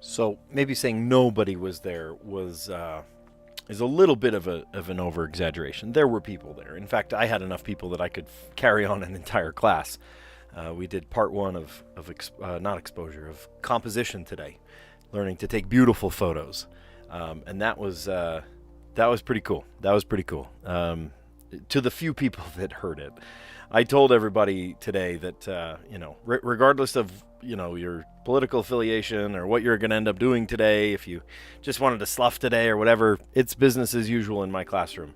So maybe saying nobody was there was is a little bit of an over exaggeration. There were people there. In fact, I had enough people that I could carry on an entire class. We did part one of not exposure, of composition today, learning to take beautiful photos, and that was pretty cool. That was pretty cool. To the few people that heard it, I told everybody today that regardless of your political affiliation or what you're going to end up doing today, if you just wanted to slough today or whatever, it's business as usual in my classroom,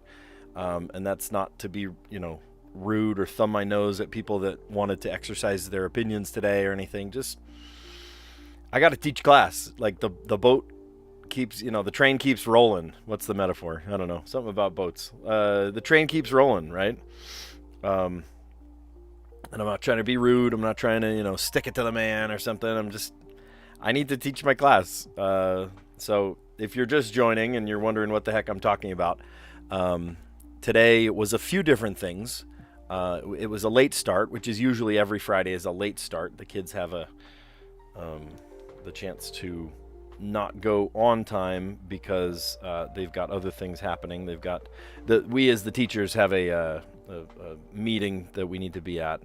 and that's not to be rude or thumb my nose at people that wanted to exercise their opinions today or anything. Just I got to teach class. Like the boat keeps, the train keeps rolling. What's the metaphor? I don't know. Something about boats. The train keeps rolling, right? And I'm not trying to be rude. I'm not trying to, stick it to the man or something. I need to teach my class. So if you're just joining and you're wondering what the heck I'm talking about, today was a few different things. It was a late start, which is usually every Friday is a late start. The kids have the chance to not go on time because they've got other things happening. We as the teachers have a meeting that we need to be at,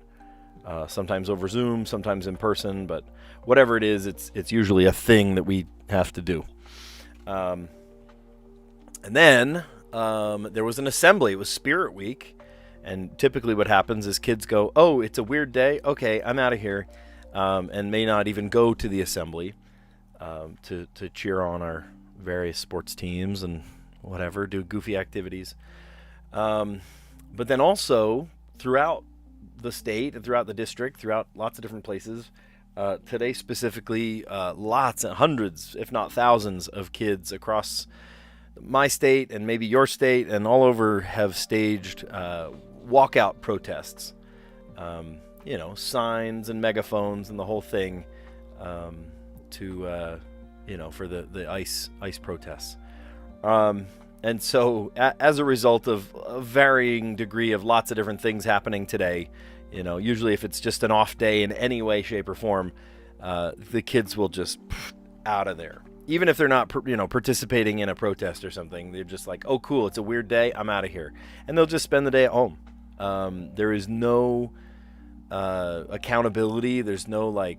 sometimes over Zoom, sometimes in person, but whatever it is, it's usually a thing that we have to do. And then there was an assembly. It was Spirit Week. And typically what happens is kids go, oh, it's a weird day. Okay, I'm out of here. And may not even go to the assembly to cheer on our various sports teams and whatever, do goofy activities. But then also throughout the state and throughout the district, throughout lots of different places, today specifically, hundreds, if not thousands of kids across my state and maybe your state and all over have staged walkout protests, signs and megaphones and the whole thing, for the ice protests. And so as a result of a varying degree of lots of different things happening today, usually if it's just an off day in any way, shape, or form, the kids will just out of there. Even if they're not, participating in a protest or something, they're just like, oh, cool, it's a weird day, I'm out of here. And they'll just spend the day at home. There is no accountability. There's no,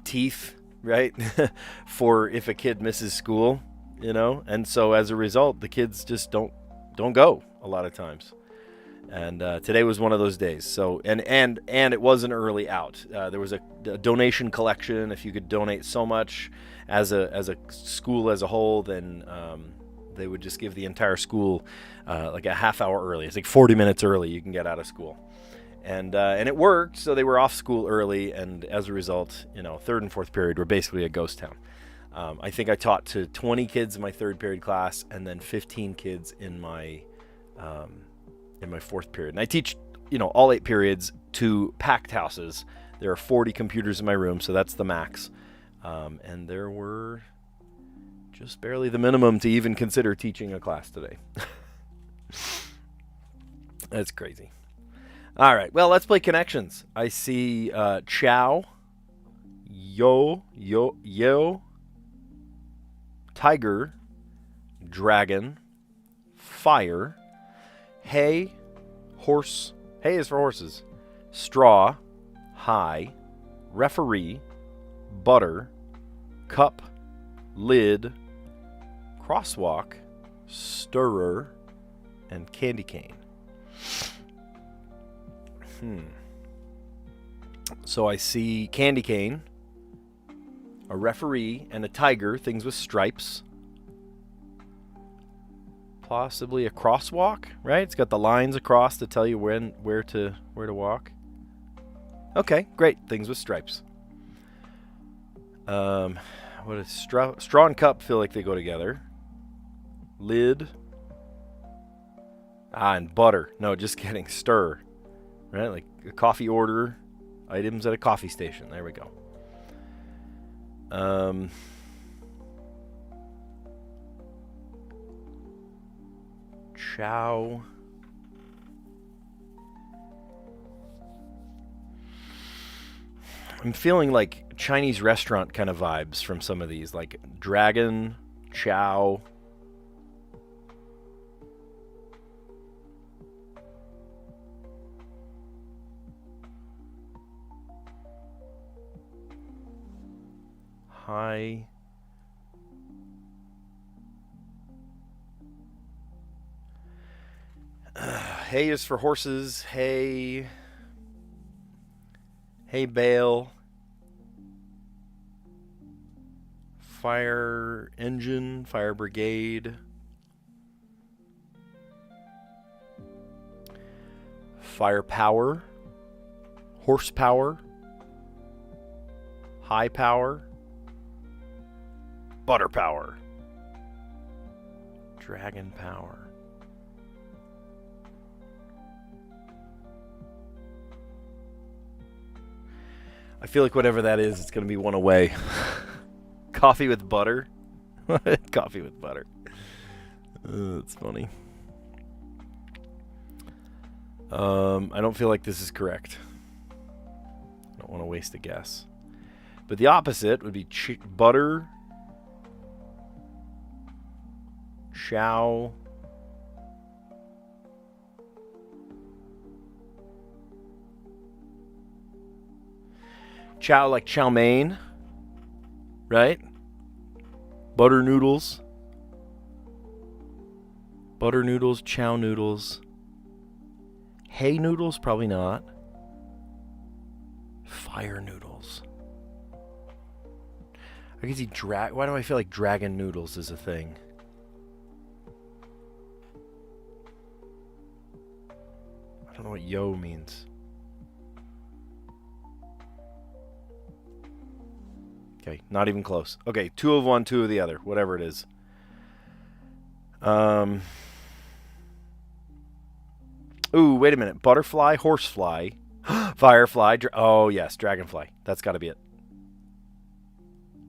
teeth, right, for if a kid misses school, And so as a result, the kids just don't go a lot of times. And today was one of those days. So and it was an early out. There was a donation collection. If you could donate so much as a school as a whole, then they would just give the entire school like a half hour early. It's like 40 minutes early you can get out of school. And it worked. So they were off school early, and as a result, third and fourth period were basically a ghost town. I think I taught to 20 kids in my third period class, and then 15 kids in my fourth period. And I teach, all 8 periods to packed houses. There are 40 computers in my room, so that's the max. And there were just barely the minimum to even consider teaching a class today. That's crazy. All right, well, let's play connections. I see Chow, Yo, Tiger, Dragon, Fire, Hay, Horse, hay is for horses, Straw, High, Referee, Butter, Cup, Lid, Crosswalk, Stirrer, and Candy Cane. So I see Candy Cane, a referee, and a tiger, things with stripes. Possibly a crosswalk, right? It's got the lines across to tell you where to walk. Okay, great. Things with stripes. What is straw and cup feel like they go together. Lid. And butter. No, just kidding. Stir. Right? Like a coffee order. Items at a coffee station. There we go. Chow. I'm feeling like Chinese restaurant kind of vibes from some of these, like dragon, chow. Hi. Hay is for horses. Hay. Hay bale. Fire engine. Fire brigade. Firepower. Horsepower. High power. Butter power. Dragon power. I feel like whatever that is, it's going to be one away. Coffee with butter? Coffee with butter. That's funny. I don't feel like this is correct. I don't want to waste a guess. But the opposite would be butter, chow, chow like chow mein, right? Butter noodles, chow noodles, hay noodles, probably not. Fire noodles. I can see why do I feel like dragon noodles is a thing? I don't know what yo means. Okay, not even close. Okay, 2 of one, 2 of the other, whatever it is. Ooh, wait a minute. Butterfly, horsefly, firefly. Oh, yes, dragonfly. That's got to be it.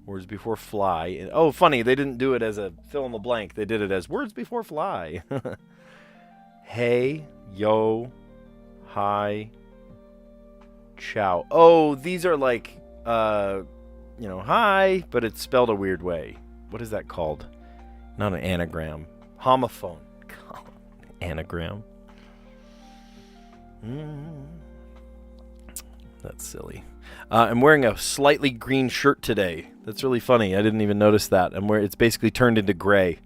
Words before fly. Oh, funny, they didn't do it as a fill in the blank. They did it as words before fly. Hey, yo, hi, chow. Oh, these are like, hi, but it's spelled a weird way. What is that called? Not an anagram. Homophone. Anagram. That's silly. I'm wearing a slightly green shirt today. That's really funny. I didn't even notice that. It's basically turned into gray.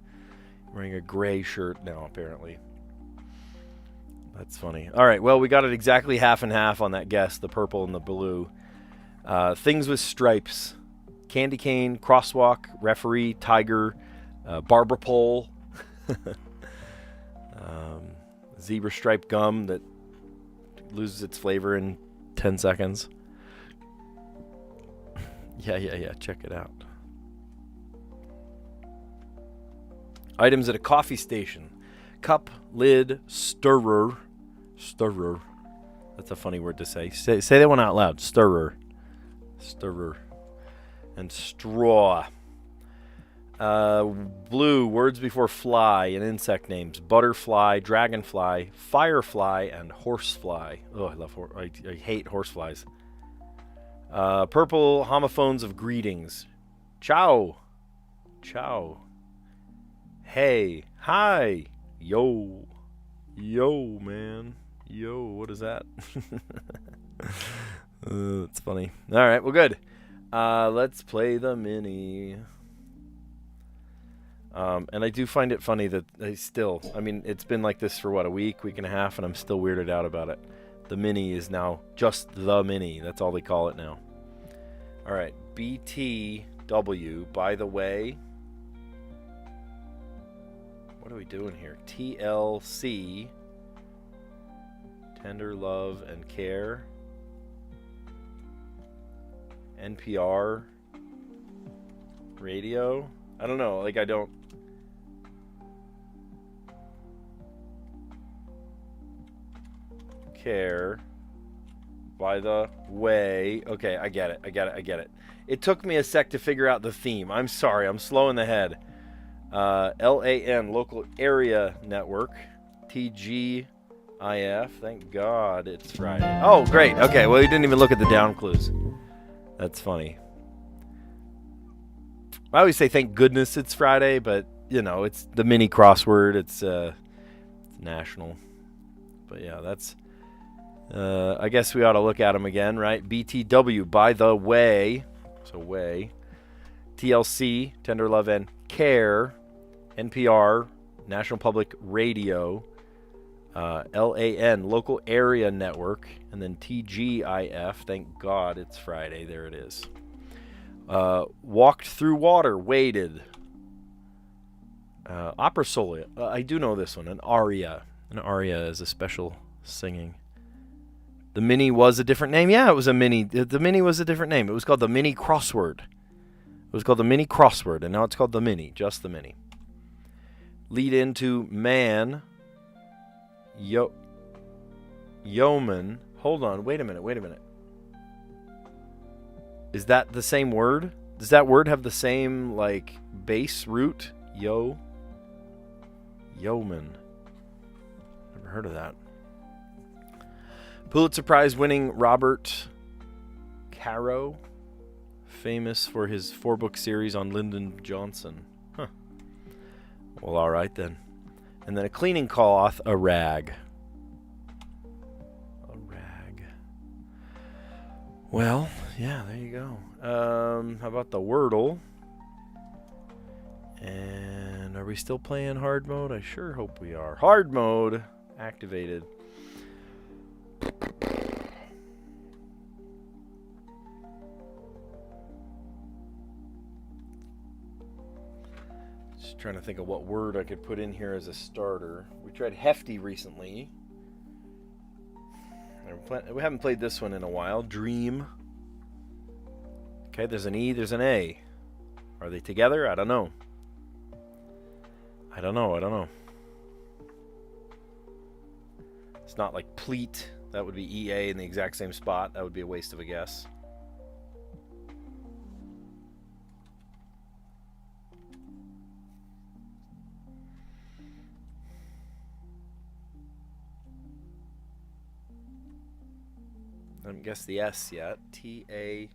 I'm wearing a gray shirt now, apparently. That's funny. All right, well, we got it exactly half and half on that guess, the purple and the blue. Things with stripes. Candy cane, crosswalk, referee, tiger, barber pole, zebra stripe gum that loses its flavor in 10 seconds. Yeah, check it out. Items at a coffee station. Cup, lid, stirrer. Stirrer. That's a funny word to say. Say that one out loud. Stirrer. Stirrer. And straw. Blue, words before fly and insect names. Butterfly, dragonfly, firefly, and horsefly. Oh, I love I hate horseflies. Purple, homophones of greetings. Ciao. Ciao. Hey. Hi. Yo. Yo, man. Yo, what is that? That's funny. All right, well, good. Let's play the mini. And I do find it funny that it's been like this for a week and a half, and I'm still weirded out about it. The mini is now just the mini. That's all they call it now. All right, BTW, by the way. What are we doing here? TLC, tender love and care. NPR, radio. I don't know, I don't. Care. By the way. Okay, I get it. It took me a sec to figure out the theme. I'm sorry, I'm slow in the head. LAN, local area network. TGIF, thank God it's Friday. Oh, great. Okay, well, you didn't even look at the down clues. That's funny. I always say thank goodness it's Friday, but you know, it's the mini crossword. It's national. But yeah, that's I guess we ought to look at them again, right? BTW, by the way. So way. TLC, Tender Love and Care. NPR, National Public Radio. LAN, Local Area Network. And then TGIF, thank God it's Friday. There it is. Walked Through Water, Waded. Opera Solia, I do know this one. An aria. An aria is a special singing. The Mini was a different name. Yeah, it was a Mini. The Mini was a different name. It was called the Mini Crossword. It was called the Mini Crossword, and now it's called the Mini. Just the Mini. Lead into man. Yeoman. Hold on. Wait a minute. Is that the same word? Does that word have the same, like, base root? Yeoman. Never heard of that. Pulitzer Prize winning Robert Caro, famous for his 4-book series on Lyndon Johnson. Huh. Well, all right then. And then a cleaning cloth, a rag. A rag. Well, yeah, there you go. How about the Wordle? And are we still playing hard mode? I sure hope we are. Hard mode activated. Just trying to think of what word I could put in here as a starter. We tried hefty recently. We haven't played this one in a while. Dream. Okay, there's an E, there's an A. Are they together? I don't know. I don't know. It's not like pleat. That would be EA in the exact same spot. That would be a waste of a guess. I haven't guessed the S yet. T-A...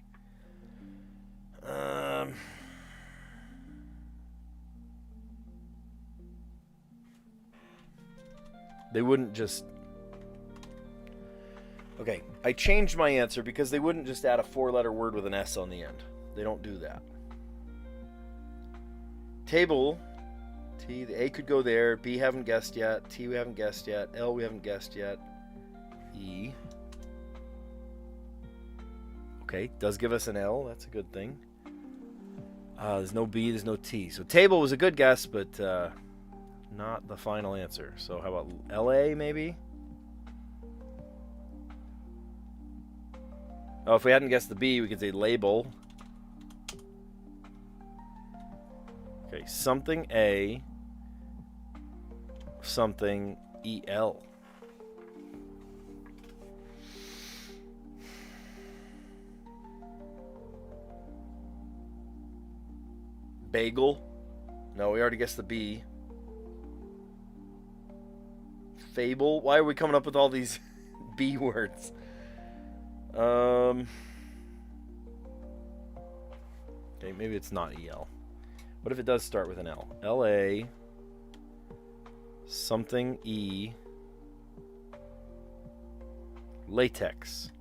They wouldn't just... Okay, I changed my answer because they wouldn't just add a 4-letter word with an S on the end. They don't do that. Table. T, the A could go there. B, haven't guessed yet. T, we haven't guessed yet. L, we haven't guessed yet. E. Okay, does give us an L. That's a good thing. There's no B, there's no T. So table was a good guess, but not the final answer. So how about LA maybe? Oh, if we hadn't guessed the B, we could say label. Okay, something A, something EL. Bagel. No, we already guessed the B. Fable. Why are we coming up with all these B words? Okay, maybe it's not EL. What if it does start with an L? LA. Something E. Latex.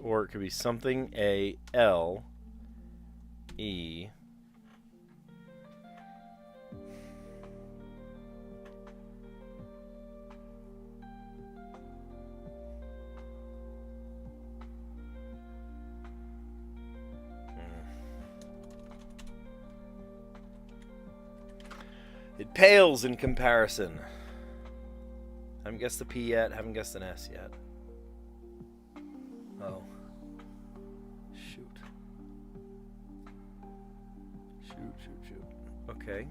Or it could be something A L E. It pales in comparison. Haven't guessed the P yet, haven't guessed an S yet. Oh. Shoot. Okay.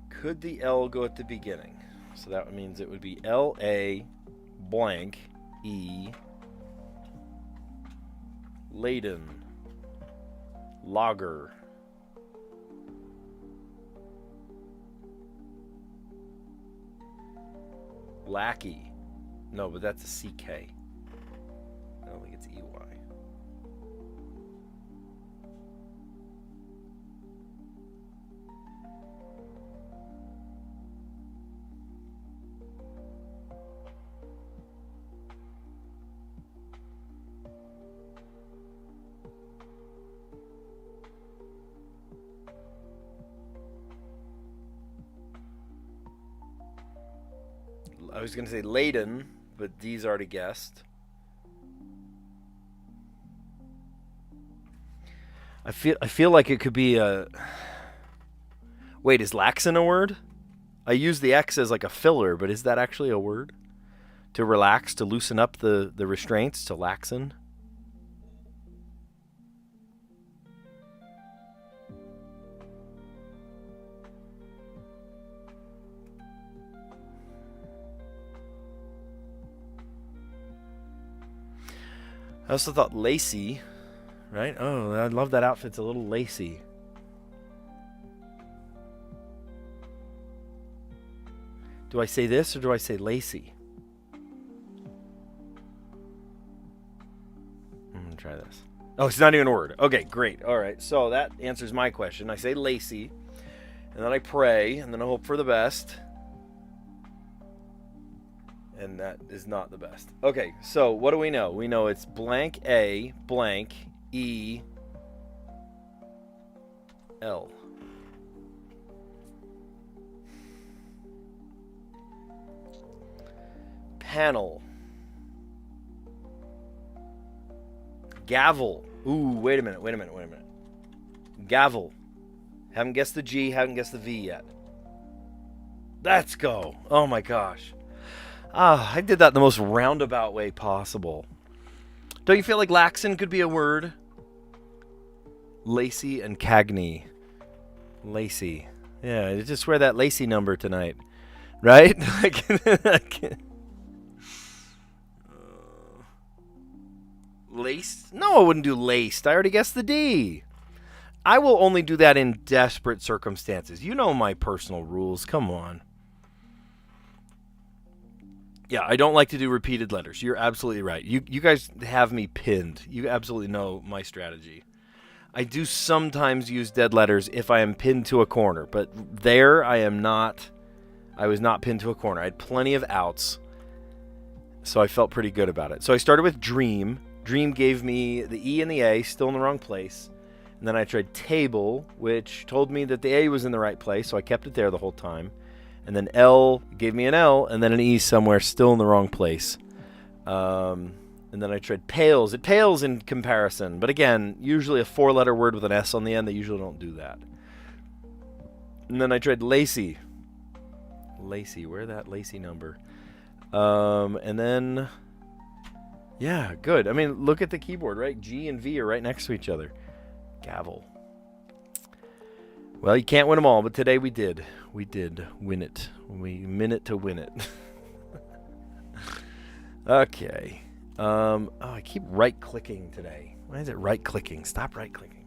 Could the L go at the beginning? So that means it would be L-A blank E laden lager. Lackey. No, but that's a CK. I don't think it's EY. I was going to say laden, but D's already guessed. I feel like it could be a... Wait, is laxin a word? I use the X as like a filler, but is that actually a word? To relax, to loosen up the restraints, to laxin? I also thought lacy, right? Oh, I love that outfit. It's a little lacy. Do I say this or do I say lacy? I'm going to try this. Oh, it's not even a word. Okay, great. All right, so that answers my question. I say lacy, and then I pray, and then I hope for the best. And that is not the best. Okay, so what do we know? We know it's blank A, blank E, L. Panel. Gavel. Ooh, wait a minute. Gavel. Haven't guessed the G, haven't guessed the V yet. Let's go. Oh my gosh. I did that in the most roundabout way possible. Don't you feel like laxin could be a word? Lacy and Cagney. Lacy. Yeah, just wear that lacy number tonight. Right? Laced? No, I wouldn't do laced. I already guessed the D. I will only do that in desperate circumstances. You know my personal rules. Come on. Yeah, I don't like to do repeated letters. You're absolutely right. You guys have me pinned. You absolutely know my strategy. I do sometimes use dead letters if I am pinned to a corner, but there I was not pinned to a corner. I had plenty of outs, so I felt pretty good about it. So I started with dream. Dream gave me the E and the A, still in the wrong place. And then I tried table, which told me that the A was in the right place, so I kept it there the whole time. And then L gave me an L, and then an E somewhere, still in the wrong place. And then I tried pales. It pales in comparison. But again, usually a four-letter word with an S on the end, they usually don't do that. And then I tried lacy. Lacy, where's that lacy number? And then, yeah, good. I mean, look at the keyboard, right? G and V are right next to each other. Gavel. Well, you can't win them all, but today we did. We did win it. We minute to win it. Okay. Oh, I keep right-clicking today. Why is it right-clicking? Stop right-clicking.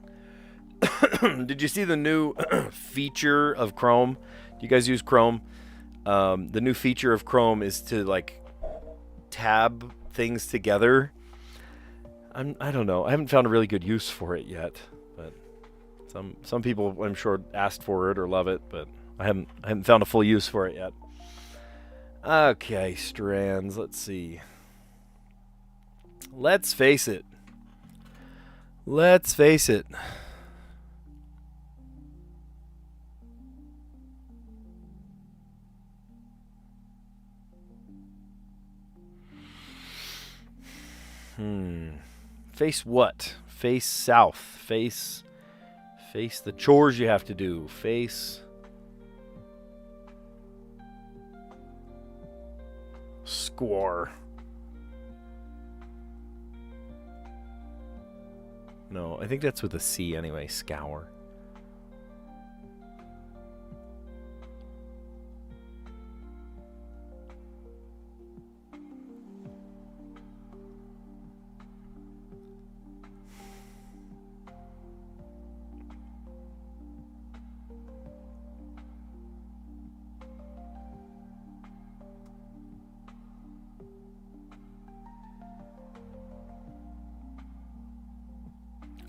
Did you see the new feature of Chrome? Do you guys use Chrome? The new feature of Chrome is to, like, tab things together. I don't know. I haven't found a really good use for it yet, but some people, I'm sure, asked for it or love it, but I haven't found a full use for it yet. Okay, Strands. Let's see. Let's face it. Let's face it. Face what? Face south. Face the chores you have to do. Face score. No, I think that's with a C anyway. Scour.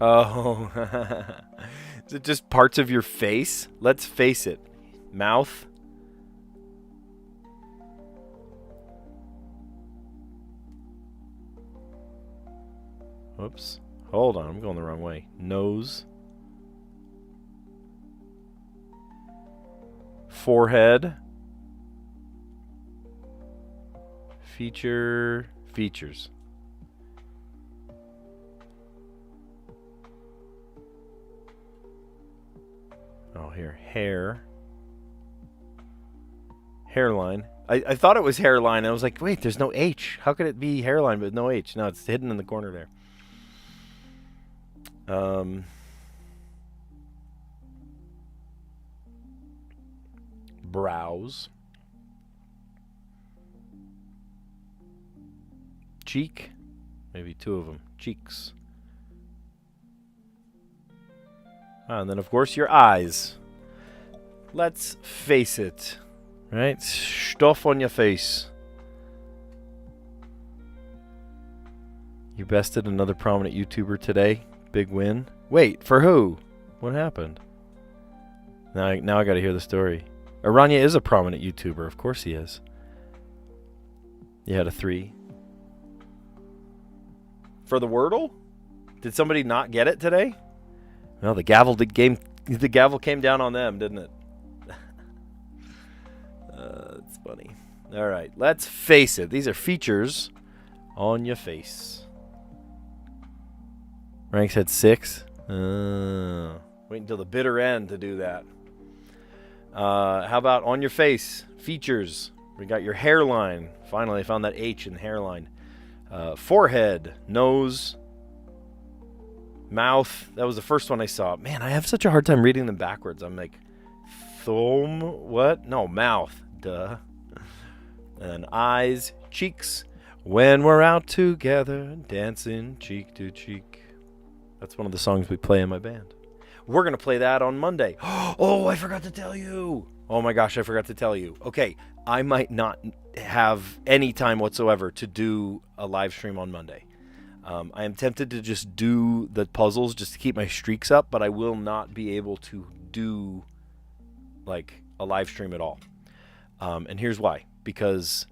Oh. Is it just parts of your face? Let's face it. Mouth. Whoops. Hold on, I'm going the wrong way. Nose. Forehead. Features. Oh, here. Hair. Hairline. I thought it was hairline. I was like, wait, there's no H. How could it be hairline but no H? No, it's hidden in the corner there. Brows. Cheek. Maybe two of them. Cheeks. And then, of course, your eyes. Let's face it. Right? Stuff on your face. You bested another prominent YouTuber today. Big win. Wait, for who? What happened? Now I gotta hear the story. Aranya is a prominent YouTuber. Of course he is. You had a 3. For the Wordle? Did somebody not get it today? Well, the gavel came down on them, didn't it? It's funny. All right, let's face it. These are features on your face. Rank said 6. Wait until the bitter end to do that. How about on your face? Features. We got your hairline. Finally, I found that H in hairline. Forehead, nose, mouth. That was the first one I saw. Man, I have such a hard time reading them backwards. I'm like, thumb, what? No, mouth. Duh. And eyes, cheeks. When we're out together, dancing cheek to cheek. That's one of the songs we play in my band. We're going to play that on Monday. Oh, I forgot to tell you. Oh my gosh, I forgot to tell you. Okay, I might not have any time whatsoever to do a live stream on Monday. I am tempted to just do the puzzles just to keep my streaks up, but I will not be able to do like a live stream at all. And here's why. Because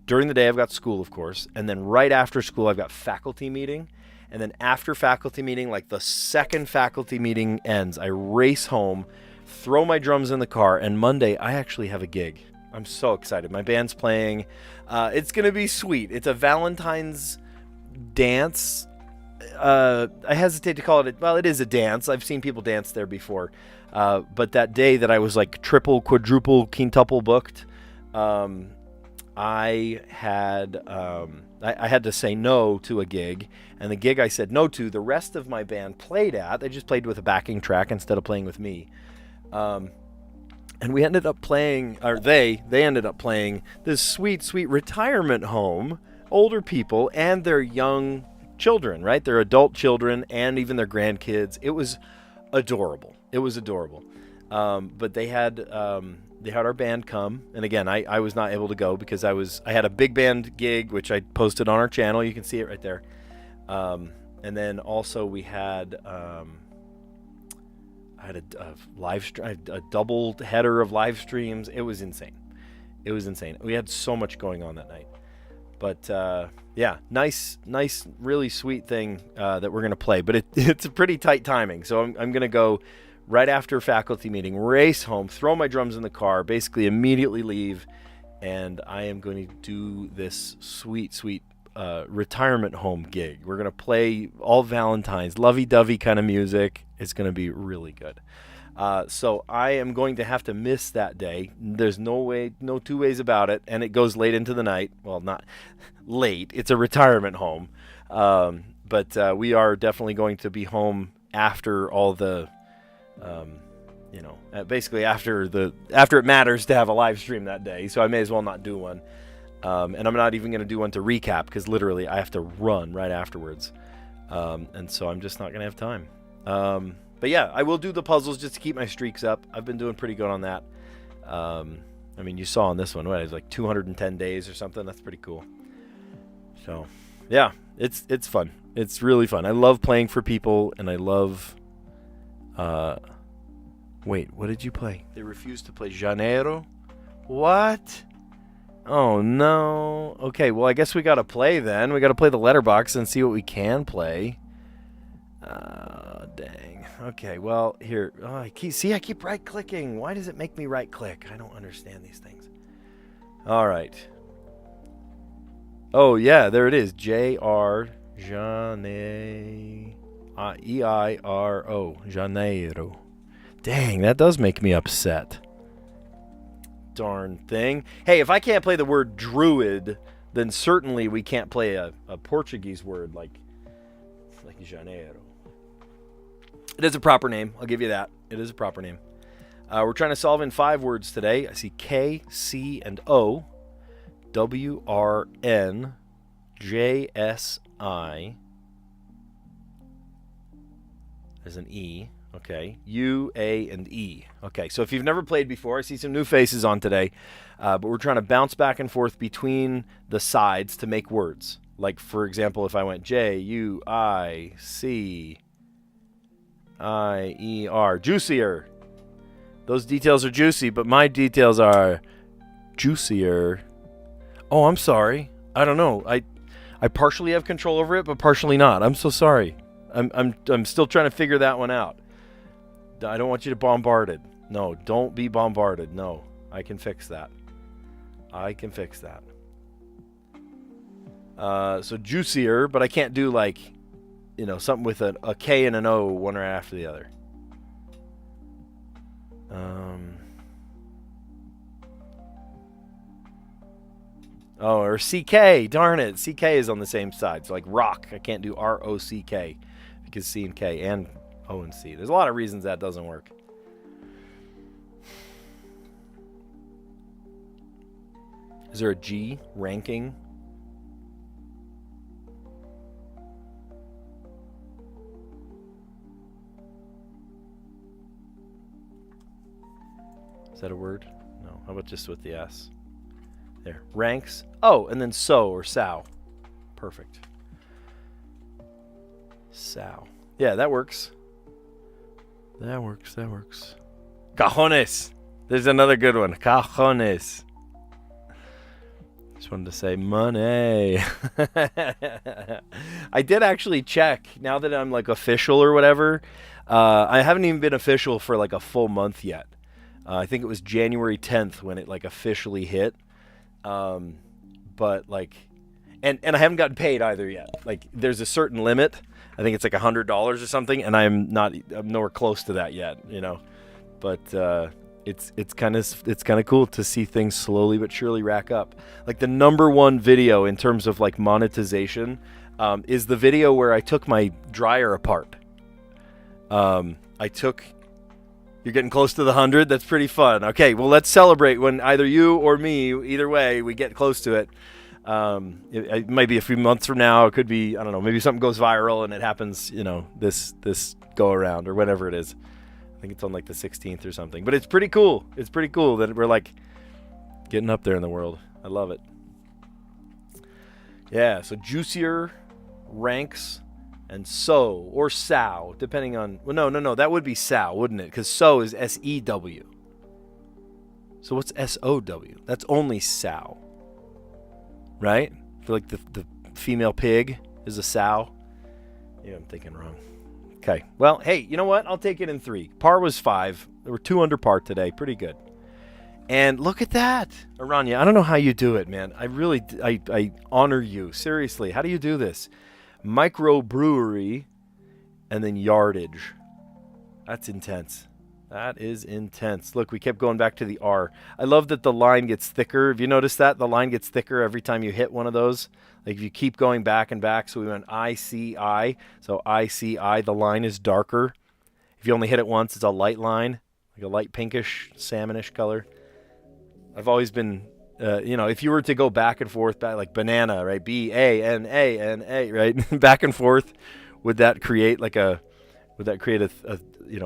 during the day I've got school, of course, and then right after school I've got faculty meeting. And then after faculty meeting, like the second faculty meeting ends, I race home, throw my drums in the car, and Monday I actually have a gig. I'm so excited. My band's playing. It's going to be sweet. It's a Valentine's dance. I hesitate to call it, well, it is a dance. I've seen people dance there before. But that day that I was like triple, quadruple, quintuple booked, I had to say no to a gig, and the gig I said no to, the rest of my band played at. They just played with a backing track instead of playing with me. And we ended up playing, or they ended up playing this sweet, sweet retirement home, older people and their young children, right? Their adult children and even their grandkids. It was adorable. It was adorable. But they had our band come, and again, I was not able to go because I had a big band gig, which I posted on our channel. You can see it right there. And then also we had I had a double header of live streams. It was insane. We had so much going on that night. But yeah, nice, really sweet thing that we're gonna play. But it's a pretty tight timing, so I'm gonna go right after faculty meeting, race home, throw my drums in the car, basically immediately leave, and I am going to do this sweet, sweet retirement home gig. We're going to play all Valentine's, lovey-dovey kind of music. It's going to be really good. So I am going to have to miss that day. There's no two ways about it, and it goes late into the night. Well, not late. It's a retirement home. But we are definitely going to be home after all the basically after it matters to have a live stream that day, so I may as well not do one. And I'm not even going to do one to recap because literally I have to run right afterwards. And so I'm just not going to have time. But yeah, I will do the puzzles just to keep my streaks up. I've been doing pretty good on that. I mean, you saw on this one, it was like 210 days or something. That's pretty cool. So, yeah, it's fun. It's really fun. I love playing for people, and I love. Wait, what did you play? They refused to play Janeiro. What? Oh no. Okay, well I guess we gotta play then. We gotta play the letterbox and see what we can play. Dang. Okay, well here. Oh, I keep right clicking. Why does it make me right click? I don't understand these things. All right. Oh yeah, there it is. J-R E-I-R-O. Janeiro. Dang, that does make me upset. Darn thing. Hey, if I can't play the word druid, then certainly we can't play a Portuguese word like Janeiro. It is a proper name. I'll give you that. It is a proper name. We're trying to solve in 5 words today. I see K, C, and O. W, R, N, J, S, I. There's an E. Okay, U, A, and E. Okay, so if you've never played before, I see some new faces on today, but we're trying to bounce back and forth between the sides to make words. Like, for example, if I went J, U, I, C, I, E, R. Juicier. Those details are juicy, but my details are juicier. Oh, I'm sorry. I don't know. I partially have control over it, but partially not. I'm so sorry. I'm still trying to figure that one out. I don't want you to bombard it. No, don't be bombarded. No, I can fix that. I can fix that. So juicier, but I can't do like, something with a K and an O one right after the other. Oh, or CK. Darn it. CK is on the same side. So like rock. I can't do R-O-C-K because C and K and O and C. There's a lot of reasons that doesn't work. Is there a G ranking? Is that a word? No. How about just with the S? There. Ranks. Oh, and then so or sow. Perfect. Sow. Yeah, that works. That works. Cajones. There's another good one. Cajones. Just wanted to say money. I did actually check. Now that I'm like official or whatever, I haven't even been official for like a full month yet. I think it was January 10th when it like officially hit. But like, and I haven't gotten paid either yet. Like there's a certain limit. I think it's like $100 or something. And I'm nowhere close to that yet, but, it's kind of cool to see things slowly but surely rack up. Like the number one video in terms of like monetization, is the video where I took my dryer apart. You're getting close to the 100. That's pretty fun. Okay, well, let's celebrate when either you or me, either way, we get close to it. It might be a few months from now. It could be, I don't know, maybe something goes viral and it happens, this go around or whatever it is. I think it's on like the 16th or something. But it's pretty cool. It's pretty cool that we're like getting up there in the world. I love it. Yeah, so juicier, ranks, and so, or sow, depending on... Well, no, that would be sow, wouldn't it? Because so is S-E-W. So what's S-O-W? That's only sow. Right? For like the female pig is a sow. Yeah, I'm thinking wrong. Okay, well, hey, you know what? I'll take it in 3. Par was 5. There were 2 under par today. Pretty good. And look at that. Aranya, I don't know how you do it, man. I honor you. Seriously, how do you do this? Microbrewery, and then yardage. That's intense. That is intense. Look, we kept going back to the R. I love that the line gets thicker. Have you noticed that? The line gets thicker every time you hit one of those. Like if you keep going back and back. So we went I-C-I. So I-C-I, the line is darker. If you only hit it once, it's a light line. Like a light pinkish, salmonish color. I've always been... if you were to go back and forth, like banana, right? B-A-N-A-N-A, right? Back and forth, would that create a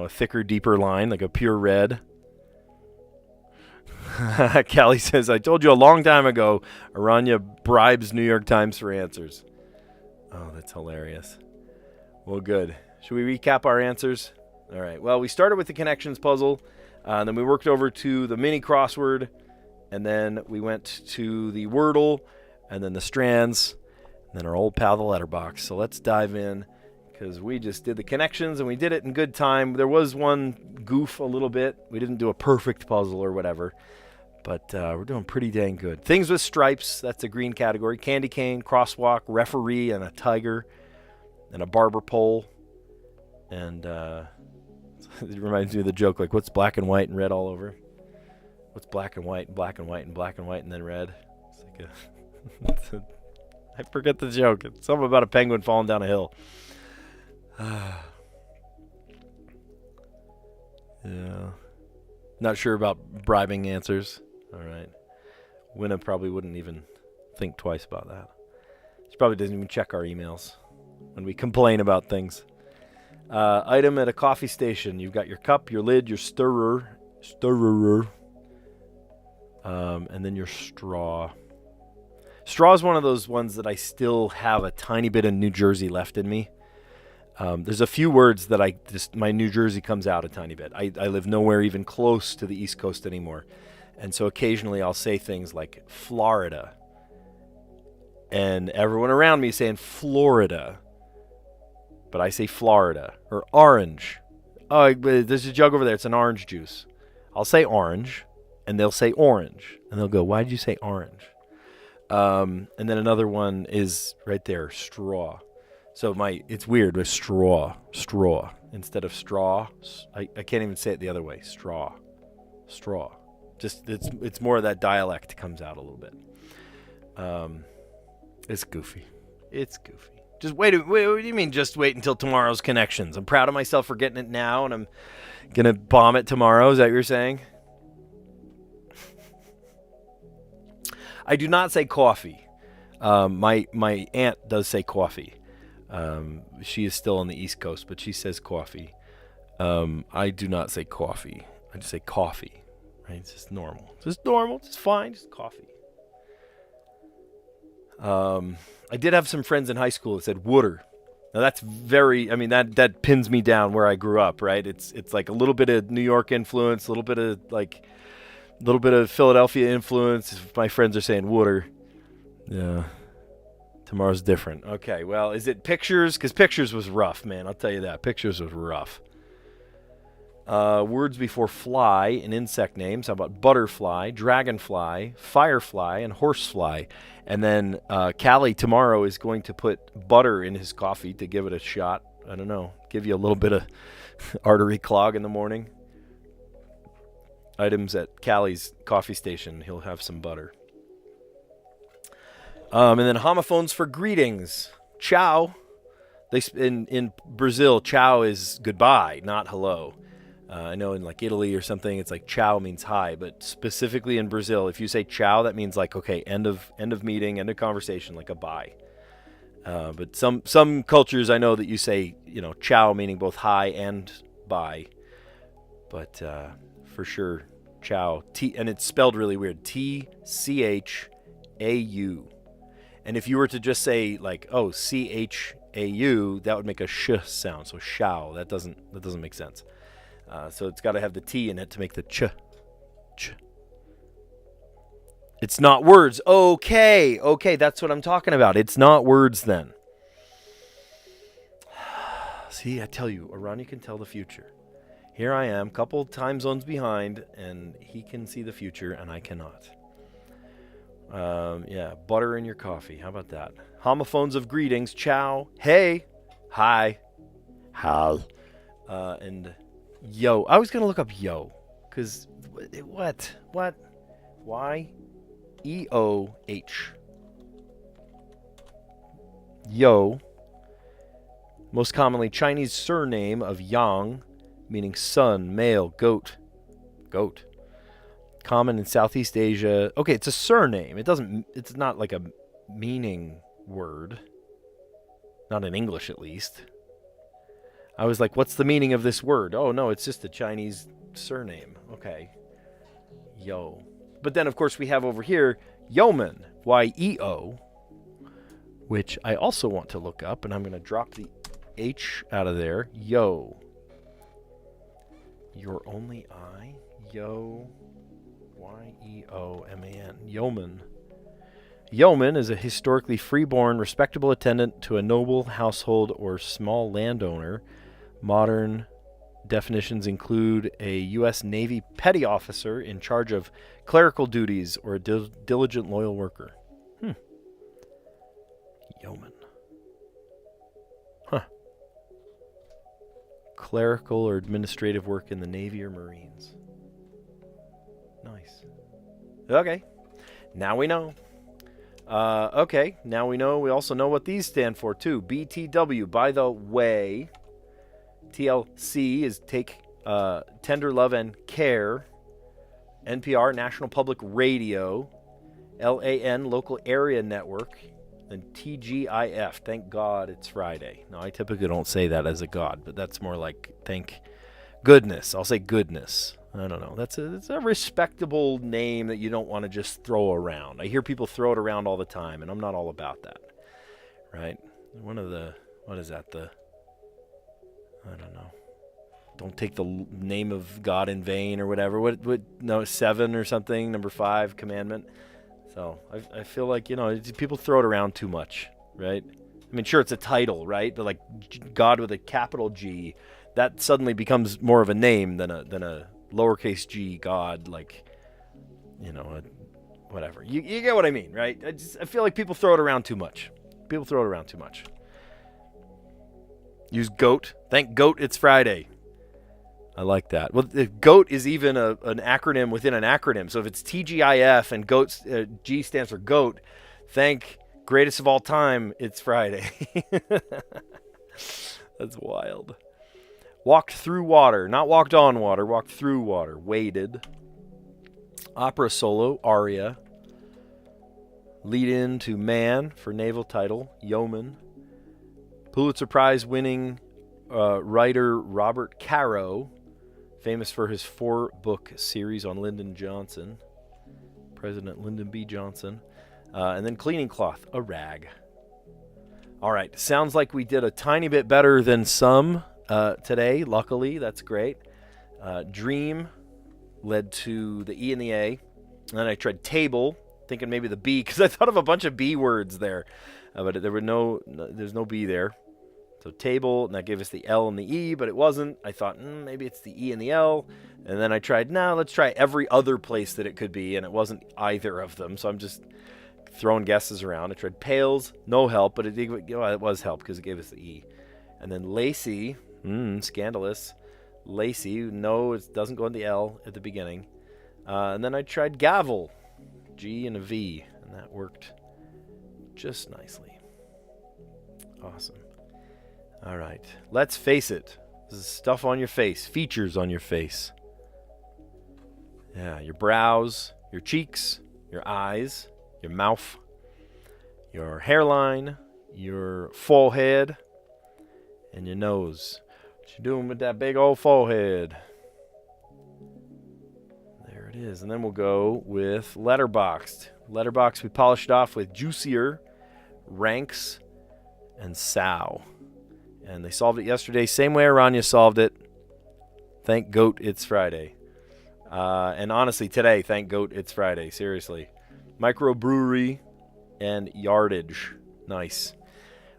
thicker, deeper line, like a pure red? Callie says, I told you a long time ago, Aranya bribes New York Times for answers. Oh, that's hilarious. Well, good. Should we recap our answers? All right. Well, we started with the connections puzzle, then we worked over to the mini crossword, and then we went to the Wordle, and then the Strands, and then our old pal, the letterbox. So let's dive in, because we just did the connections, and we did it in good time. There was one goof a little bit. We didn't do a perfect puzzle or whatever, but we're doing pretty dang good. Things with stripes, that's a green category. Candy cane, crosswalk, referee, and a tiger, and a barber pole. And it reminds me of the joke, like, what's black and white and red all over? What's black and white and black and white and black and white and then red? It's like I forget the joke. It's something about a penguin falling down a hill. Yeah. Not sure about bribing answers. All right. Winna probably wouldn't even think twice about that. She probably doesn't even check our emails when we complain about things. Item at a coffee station. You've got your cup, your lid, your stirrer, and then your straw. Straw is one of those ones that I still have a tiny bit of New Jersey left in me. There's a few words that my New Jersey comes out a tiny bit. I live nowhere even close to the East Coast anymore. And so occasionally I'll say things like Florida. And everyone around me is saying Florida. But I say Florida. Or orange. Oh, there's a jug over there. It's an orange juice. I'll say orange. And they'll say orange. And they'll go, why did you say orange? And then another one is right there, straw. So it's weird with straw, instead of straw. I can't even say it the other way. Straw. Just it's more of that dialect comes out a little bit. It's goofy. Just wait. What do you mean? Just wait until tomorrow's connections? I'm proud of myself for getting it now, and I'm gonna bomb it tomorrow. Is that what you're saying? I do not say coffee. My aunt does say coffee. She is still on the East Coast, but she says coffee. I do not say coffee. I just say coffee. Right? It's just normal. Just fine. Just coffee. I did have some friends in high school that said wooder. Now that's that pins me down where I grew up, right? It's like a little bit of New York influence, a little bit of Philadelphia influence. My friends are saying wooder. Yeah. Tomorrow's different. Okay, well, is it pictures? Because pictures was rough, man. I'll tell you that. Pictures was rough. Words before fly in insect names. How about butterfly, dragonfly, firefly, and horsefly? And then Callie tomorrow is going to put butter in his coffee to give it a shot. I don't know. Give you a little bit of artery clog in the morning. Items at Callie's coffee station. He'll have some butter. And then homophones for greetings. Ciao. In Brazil, ciao is goodbye, not hello. I know in like Italy or something, it's like ciao means hi, but specifically in Brazil, if you say ciao, that means like, okay, end of meeting, end of conversation, like a bye. But some cultures I know that you say, ciao meaning both hi and bye. But for sure, ciao. And it's spelled really weird. T-C-H-A-U. And if you were to just say like, oh, C-H-A-U, that would make a sh sound. So shao, that doesn't make sense. So it's got to have the T in it to make the ch. It's not words. Okay, that's what I'm talking about. It's not words then. See, I tell you, Arani can tell the future. Here I am, couple time zones behind, and he can see the future, and I cannot. Yeah, butter in your coffee. How about that? Homophones of greetings. Ciao. Hey. Hi. How. And yo. I was going to look up yo. Because what? Why? E-O-H. Yo. Most commonly Chinese surname of Yang, meaning son, male, goat. Common in Southeast Asia. Okay, it's a surname. It's not like a meaning word. Not in English, at least. I was like, what's the meaning of this word? Oh, no, it's just a Chinese surname. Okay. Yo. But then, of course, we have over here, yeoman. Y-E-O. which I also want to look up, and I'm going to drop the H out of there. Yo. Your only eye? Yo. Y-E-O-M-A-N. Yeoman. Yeoman is a historically freeborn, respectable attendant to a noble household or small landowner. Modern definitions include a U.S. Navy petty officer in charge of clerical duties or a diligent, loyal worker. Yeoman. Huh. Clerical or administrative work in the Navy or Marines. Nice. Okay. Now we know. Okay. Now we know. We also know what these stand for, too. BTW. By the way, TLC is Take Tender Love and Care. NPR, National Public Radio. LAN, Local Area Network. And TGIF, thank God it's Friday. Now, I typically don't say that as a God, but that's more like thank goodness. I'll say goodness. I don't know. It's a respectable name that you don't want to just throw around. I hear people throw it around all the time, and I'm not all about that. Right? What is that? I don't know. Don't take the name of God in vain or whatever. No, 7 or something, number 5 commandment. So I feel like, people throw it around too much, right? I mean, sure, it's a title, right? But like God with a capital G, that suddenly becomes more of a name than a lowercase g God, like, whatever. You get what I mean, right? I feel like people throw it around too much. Use GOAT. Thank GOAT it's Friday. I like that. Well, the GOAT is even an acronym within an acronym. So if it's TGIF and GOAT, G stands for GOAT, thank greatest of all time, it's Friday. That's wild. Walked through water. Not walked on water. Walked through water. Waded. Opera solo. Aria. Lead in to Man for naval title. Yeoman. Pulitzer Prize winning writer Robert Caro, famous for his 4-book series on Lyndon Johnson, President Lyndon B. Johnson. And then cleaning cloth, a rag. All right, sounds like we did a tiny bit better than some today. Luckily, that's great. Dream led to the E and the A. And then I tried table, thinking maybe the B, because I thought of a bunch of B words there. But there's no B there. So table, and that gave us the L and the E, but it wasn't. I thought, maybe it's the E and the L. And then I tried, let's try every other place that it could be, and it wasn't either of them. So I'm just throwing guesses around. I tried pails, no help, but it was help because it gave us the E. And then lacy, scandalous. Lacy, no, it doesn't go in the L at the beginning. And then I tried gavel, G and a V, and that worked just nicely. Awesome. All right, let's face it. This is stuff on your face, features on your face. Yeah, your brows, your cheeks, your eyes, your mouth, your hairline, your forehead, and your nose. What you doing with that big old forehead? There it is. And then we'll go with letterboxed. Letterboxed we polished off with juicier, ranks, and sow. And they solved it yesterday. Same way Aranya solved it. Thank GOAT it's Friday. And honestly, today, thank GOAT it's Friday. Seriously. Microbrewery and yardage. Nice.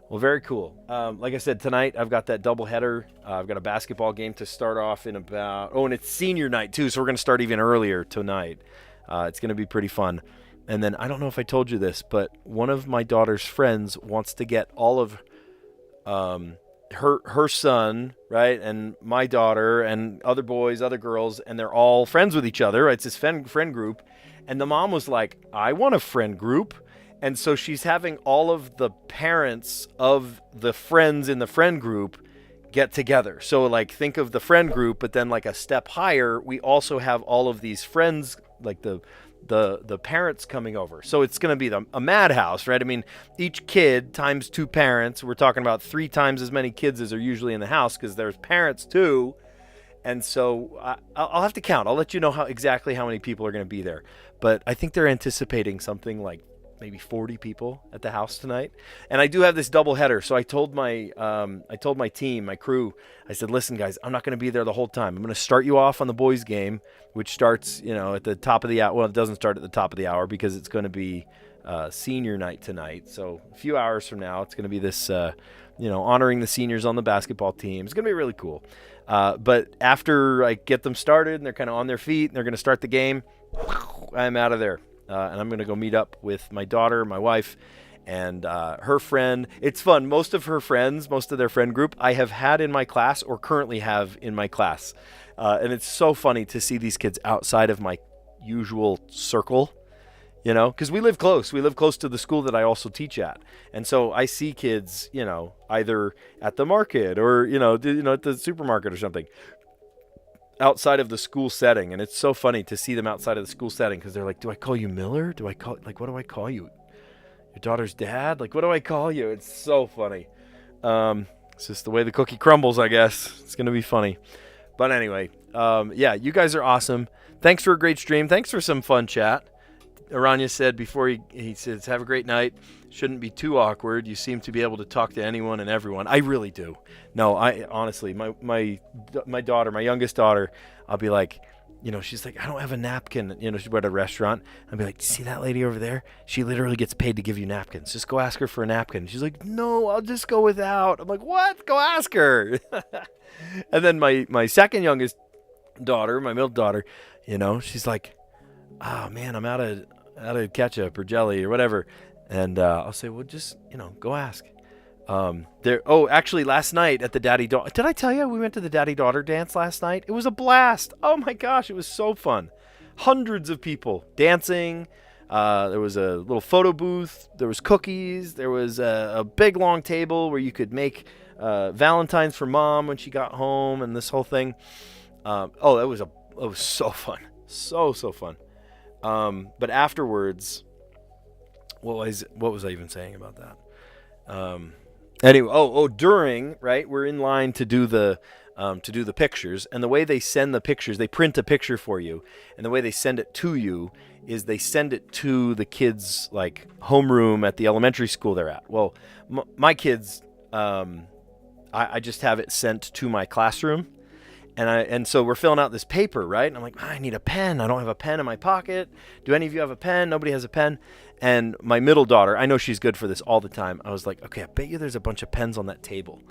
Well, very cool. Like I said, tonight I've got that doubleheader. I've got a basketball game to start off in about... Oh, and it's senior night, too, so we're going to start even earlier tonight. It's going to be pretty fun. And then, I don't know if I told you this, but one of my daughter's friends wants to get all of... her son, right, and my daughter, and other boys, other girls, and they're all friends with each other. It's this friend group, and the mom was like, I want a friend group, and so she's having all of the parents of the friends in the friend group get together. So, like, think of the friend group, but then, like, a step higher, we also have all of these friends, like the parents coming over. So it's going to be a madhouse, right? I mean, each kid times 2 parents. We're talking about 3 times as many kids as are usually in the house because there's parents too. And so I'll have to count. I'll let you know exactly how many people are going to be there. But I think they're anticipating something like maybe 40 people at the house tonight, and I do have this double header. So I told my team, my crew, I said, listen, guys, I'm not going to be there the whole time. I'm going to start you off on the boys' game, which starts, at the top of the hour. Well, it doesn't start at the top of the hour because it's going to be senior night tonight. So a few hours from now, it's going to be this, honoring the seniors on the basketball team. It's going to be really cool. But after I get them started and they're kind of on their feet and they're going to start the game, I'm out of there. And I'm going to go meet up with my daughter, my wife, and her friend. It's fun. Most of her friends, most of their friend group, I have had in my class or currently have in my class. And it's so funny to see these kids outside of my usual circle, because we live close. We live close to the school that I also teach at. And so I see kids, either at the market or, at the supermarket or something, outside of the school setting. And it's so funny to see them outside of the school setting because they're like, do I call you Miller? What do I call you? Your daughter's dad? What do I call you? It's so funny. It's just the way the cookie crumbles, I guess. It's going to be funny. But anyway, you guys are awesome. Thanks for a great stream. Thanks for some fun chat. Aranya said before he says, have a great night. Shouldn't be too awkward. You seem to be able to talk to anyone and everyone. I really do. No, I honestly, my daughter, my youngest daughter, I'll be like, she's like, I don't have a napkin. She's at a restaurant. I'll be like, see that lady over there? She literally gets paid to give you napkins. Just go ask her for a napkin. She's like, no, I'll just go without. I'm like, what? Go ask her. And then my second youngest daughter, my middle daughter, she's like, oh man, I'm out of ketchup or jelly or whatever. And I'll say, well, just, go ask. Actually, last night at the daddy-daughter, did I tell you we went to the daddy-daughter dance last night? It was a blast. Oh my gosh, it was so fun. Hundreds of people dancing. There was a little photo booth. There was cookies. There was a big long table where you could make Valentine's for mom when she got home and this whole thing. It was so fun. So fun. But afterwards, what was I even saying about that? Anyway, during, right, we're in line to do the pictures, and the way they send the pictures, they print a picture for you, and the way they send it to you is they send it to the kids' homeroom at the elementary school they're at. Well, my kids, I just have it sent to my classroom. And so we're filling out this paper, right? And I'm like, I need a pen. I don't have a pen in my pocket. Do any of you have a pen? Nobody has a pen. And my middle daughter, I know she's good for this all the time. I was like, okay, I bet you there's a bunch of pens on that table.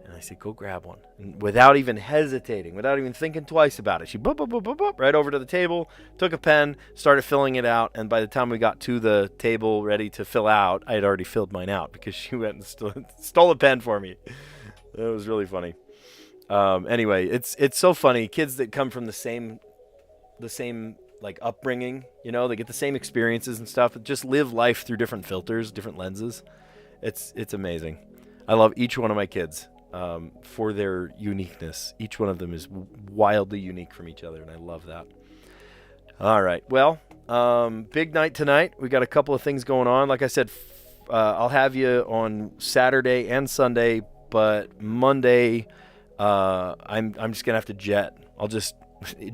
And I said, go grab one. And without even hesitating, without even thinking twice about it, she boop, boop, boop, boop, boop, right over to the table, took a pen, started filling it out. And by the time we got to the table ready to fill out, I had already filled mine out because she went and stole a pen for me. It was really funny. Anyway, it's so funny. Kids that come from the same upbringing, they get the same experiences and stuff, but just live life through different filters, different lenses. It's amazing. I love each one of my kids for their uniqueness. Each one of them is wildly unique from each other, and I love that. All right. Well, big night tonight. We got a couple of things going on. Like I said, I'll have you on Saturday and Sunday, but Monday, I'm just gonna have to I'll just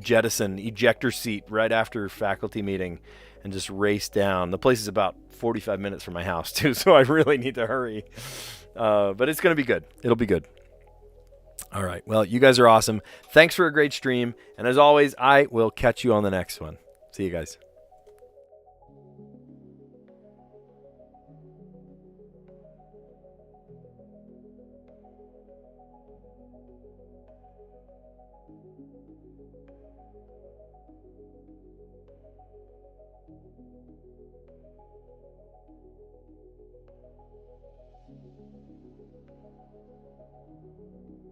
jettison ejector seat right after faculty meeting and just race down. The place is about 45 minutes from my house too, so I really need to hurry. But it's gonna be good. It'll be good. All right. Well, you guys are awesome. Thanks for a great stream, and as always, I will catch you on the next one. See you guys.